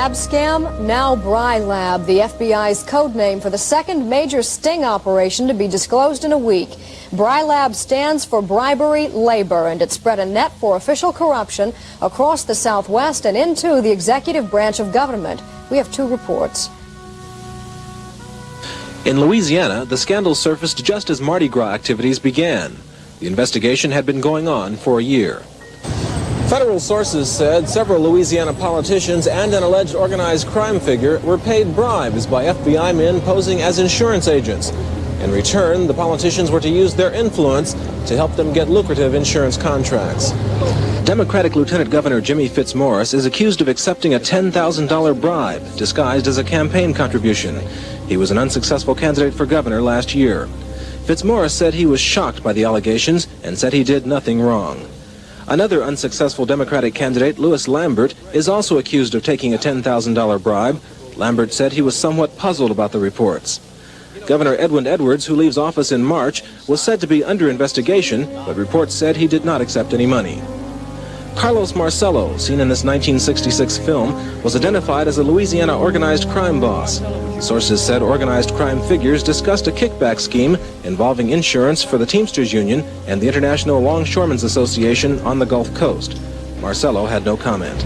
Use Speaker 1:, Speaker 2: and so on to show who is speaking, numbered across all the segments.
Speaker 1: lab scam, now BRILAB, the FBI's code name for the second major sting operation to be disclosed in a week. BRILAB stands for bribery labor, and it spread a net for official corruption across the Southwest and into the executive branch of government. We have two reports.
Speaker 2: In Louisiana, the scandal surfaced just as Mardi Gras activities began. The investigation had been going on for a year. Federal sources said several Louisiana politicians and an alleged organized crime figure were paid bribes by FBI men posing as insurance agents. In return, the politicians were to use their influence to help them get lucrative insurance contracts. Democratic Lieutenant Governor Jimmy Fitzmaurice is accused of accepting a $10,000 bribe disguised as a campaign contribution. He was an unsuccessful candidate for governor last year. Fitzmaurice said he was shocked by the allegations and said he did nothing wrong. Another unsuccessful Democratic candidate, Louis Lambert, is also accused of taking a $10,000 bribe. Lambert said he was somewhat puzzled about the reports. Governor Edwin Edwards, who leaves office in March, was said to be under investigation, but reports said he did not accept any money. Carlos Marcello, seen in this 1966 film, was identified as a Louisiana organized crime boss. Sources said organized crime figures discussed a kickback scheme involving insurance for the Teamsters Union and the International Longshoremen's Association on the Gulf Coast. Marcello had no comment.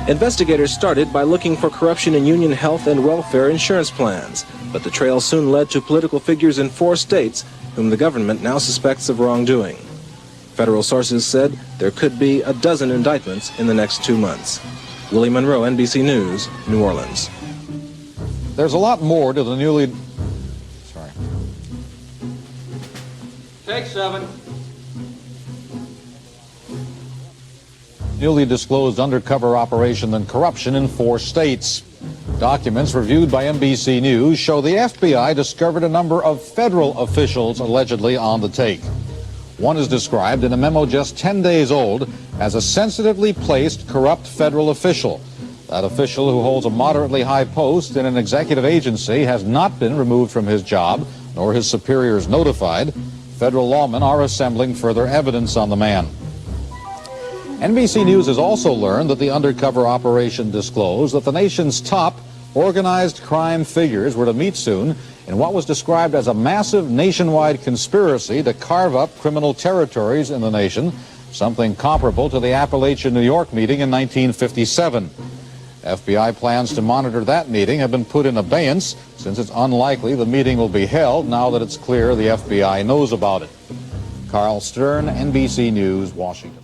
Speaker 2: Investigators started by looking for corruption in union health and welfare insurance plans, but the trail soon led to political figures in 4 states whom the government now suspects of wrongdoing. Federal sources said there could be a dozen indictments in the next 2 months. Willie Monroe, NBC News, New Orleans.
Speaker 3: There's a lot more to the newly...
Speaker 4: Take 7.
Speaker 3: Newly disclosed undercover operation than corruption in 4 states. Documents reviewed by NBC News show the FBI discovered a number of federal officials allegedly on the take. One is described in a memo just 10 days old as a sensitively placed corrupt federal official. That official, who holds a moderately high post in an executive agency, has not been removed from his job, nor his superiors notified. Federal lawmen are assembling further evidence on the man. NBC News has also learned that the undercover operation disclosed that the nation's top organized crime figures were to meet soon in what was described as a massive nationwide conspiracy to carve up criminal territories in the nation, something comparable to the Appalachian, New York meeting in 1957. FBI plans to monitor that meeting have been put in abeyance since it's unlikely the meeting will be held now that it's clear the FBI knows about it. Carl Stern, NBC News, Washington.